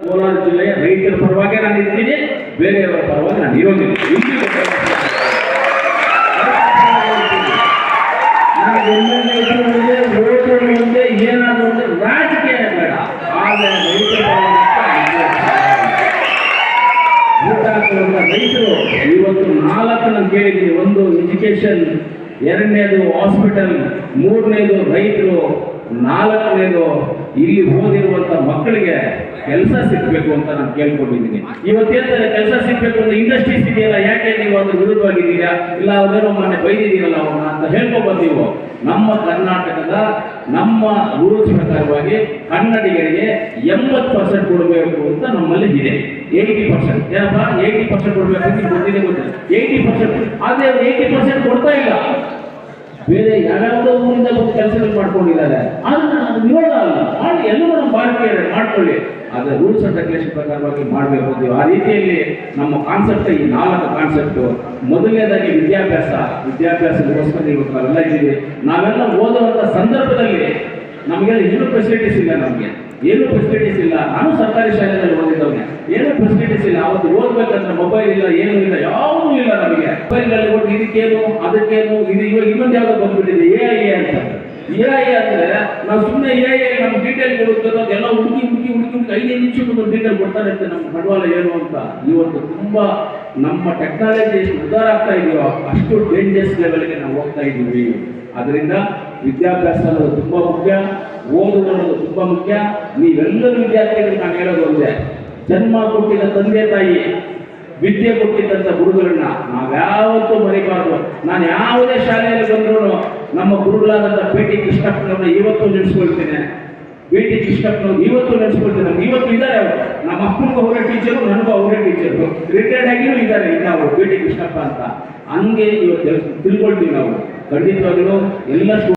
ಕೋಲಾರ ಜಿಲ್ಲೆಯ ರೈತರ ಪರವಾಗಿ ನಾನು ಇದ್ದೀನಿ, ಬೇರೆಯವರ ಪರವಾಗಿ ನಾನು ಇರೋದಿಲ್ಲ. ಮುಂದೆ ಏನಾದರೂ ಒಂದು ರಾಜಕೀಯ ಬೇಡ, ಆದರೆ ರೈತರ ಊಟ ಹಾಕುವಂಥ ರೈತರು ಇವತ್ತು 4 ನಾನು ಕೇಳಿದ್ದೀನಿ. ಒಂದು ಎಜುಕೇಶನ್, 2ನೇದು ಹಾಸ್ಪಿಟಲ್, 3ನೇದು ರೈತರು, 4ನೇದು ಇಲ್ಲಿ ಓದಿರುವಂಥ ಮಕ್ಕಳಿಗೆ ಕೆಲಸ ಸಿಗಬೇಕು ಅಂತ ನಾನು ಕೇಳ್ಕೊಂಡಿದ್ದೀನಿ. ಇವತ್ತೇಳ್ತಾರೆ ಕೆಲಸ ಸಿಗಬೇಕು ಅಂತ ಇಂಡಸ್ಟ್ರೀಸ್ ಇದೆಯಲ್ಲ, ಯಾಕೆ ನೀವು ಅದ್ರ ವಿರುದ್ಧವಾಗಿದ್ದೀರಾ, ಇಲ್ಲ ಅದೇನೋ ಮೊನ್ನೆ ಬೈದಿದ್ದೀರಲ್ಲ ಅವನ್ನ ಅಂತ ಹೇಳ್ಕೊಬಂದೀವು. ನಮ್ಮ ಕರ್ನಾಟಕದ ನಮ್ಮ ರೂಲ್ಸ್ ಪ್ರಕಾರವಾಗಿ ಕನ್ನಡಿಗರಿಗೆ 80% ಕೊಡಬೇಕು ಅಂತ ನಮ್ಮಲ್ಲಿ ಇದೆ. 80% ಏನಪ್ಪ 80% ಕೊಡಬೇಕು ಅಂತ ಗೊತ್ತಿದೆ, 80%. ಆದರೆ 80% ಕೊಡ್ತಾ ಇಲ್ಲ. ಬೇರೆ ಯಾವ್ಯಾವುದೋ ಊರಿಂದ ಬಂದು ಕೆಲಸಗಳು ಮಾಡ್ಕೊಂಡಿದ್ದಾರೆ. ಆದ್ರೆ ನಾನು ವಿರೋಧ ಅಲ್ಲ, ಮಾಡಿ ಎಲ್ಲರೂ ನಮ್ಮ ಭಾರತೀಯರೇ ಮಾಡ್ಕೊಳ್ಳಿ, ಆದರೆ ರೂಲ್ಸ್ ಅಂಡ್ ರೆಗ್ಯುಲೇಷನ್ ಪ್ರಕಾರವಾಗಿ ಮಾಡಬೇಕು ಅಂತೀವಿ. ಆ ರೀತಿಯಲ್ಲಿ ನಮ್ಮ ಕಾನ್ಸೆಪ್ಟ್ ಈ 4 ಕಾನ್ಸೆಪ್ಟು. ಮೊದಲನೇದಾಗಿ ವಿದ್ಯಾಭ್ಯಾಸಕ್ಕೋಸ್ಕರ ಇವತ್ತು ನಾವೆಲ್ಲ ಇದ್ದೀವಿ. ನಾವೆಲ್ಲ ಓದುವಂಥ ಸಂದರ್ಭದಲ್ಲಿ ನಮಗೆಲ್ಲ ಏನೂ ಫೆಸಿಲಿಟೀಸ್ ಇಲ್ಲ, ನಮಗೆ ಏನೂ ಫೆಸಿಲಿಟೀಸ್ ಇಲ್ಲ. ನಾನು ಸರ್ಕಾರಿ ಶಾಲೆಯಲ್ಲಿ ಓದಿದ್ದವನೇ, ಏನೂ ಫೆಸಿಲಿಟೀಸ್ ಇಲ್ಲ. ಅವತ್ತು ಓದ್ಬೇಕಂದ್ರೆ ಮೊಬೈಲ್ ಇಲ್ಲ, ಏನೂ ಇಲ್ಲ, ಯಾವುದೂ ಇಲ್ಲ ನಮಗೆ. ಮೊಬೈಲ್ಗಳಲ್ಲಿ ಕೊಟ್ಟು ಇದಕ್ಕೇನು ಅದಕ್ಕೇನು ಇದು ಇವಾಗ ಇನ್ನೊಂದು ಯಾವುದೋ ಬಂದ್ಬಿಟ್ಟಿದೆ AI ಅಂತ. AI ಅಂದರೆ ನಾವು ಸುಮ್ಮನೆ AI ನಮ್ಮ ಡೀಟೇಲ್ ಕೊಡುತ್ತೋ ಅದೆಲ್ಲ ಹುಡುಕಿ 5 ನಿಮಿಷಕ್ಕೆ ಒಂದು ಡೀಟೇಲ್ ಕೊಡ್ತಾರೆ ಅಂತ ನಮ್ಮ ಬಂಡವಾಳ ಏನು ಅಂತ. ಇವತ್ತು ತುಂಬ ನಮ್ಮ ಟೆಕ್ನಾಲಜಿ ಎಷ್ಟು ಉದ್ದಾರ ಆಗ್ತಾ ಇದೆಯೋ ಅಷ್ಟು ಡೇಂಜರ್ಸ್ ಲೆವೆಲ್ಗೆ ನಾವು ಹೋಗ್ತಾ ಇದ್ದೀವಿ. ಅದರಿಂದ ವಿದ್ಯಾಭ್ಯಾಸ ಅನ್ನೋದು ತುಂಬ ಮುಖ್ಯ, ಓದುವುದು ಅನ್ನೋದು ತುಂಬ ಮುಖ್ಯ. ನೀವೆಲ್ಲರೂ ವಿದ್ಯಾರ್ಥಿಗಳು ನಾನು ಹೇಳೋದು ಒಂದೇ, ಜನ್ಮ ಕೊಟ್ಟಿದ್ದ ತಂದೆ ತಾಯಿ, ವಿದ್ಯೆ ಕೊಟ್ಟಿದ್ದಂಥ ಗುರುಗಳನ್ನ ನಾವ್ಯಾವತ್ತೂ ಮರಿಬಾರ್ದು. ನಾನು ಯಾವುದೇ ಶಾಲೆಯಲ್ಲಿ ಬಂದರೂ ನಮ್ಮ ಗುರುಗಳಾದಂಥ PT ಕೃಷ್ಣಪ್ಪನವ್ರನ್ನ ಇವತ್ತು ನೆನೆಸ್ಕೊಳ್ತೇನೆ. PT ಕೃಷ್ಣಪ್ಪನವ್ರು ಇವತ್ತು ನೆನೆಸ್ಕೊಳ್ತೇನೆ. ಇವತ್ತು ಇದ್ದಾರೆ ಅವರು, ನಮ್ಮ ಅಪ್ಪನಿಗೂ ಅವರೇ ಟೀಚರು, ನನಗೂ ಅವರೇ ಟೀಚರು, ರಿಟೈರ್ಡ್ ಆಗಿಯೂ ಇದ್ದಾರೆ ಇನ್ನು ಅವರು PT ಕೃಷ್ಣಪ್ಪ ಅಂತ. ಹಂಗೆ ಇವತ್ತು ತಿಳ್ಕೊಳ್ತೀವಿ ನಾವು. ಖಂಡಿತವಾಗಲೂ ಎಲ್ಲ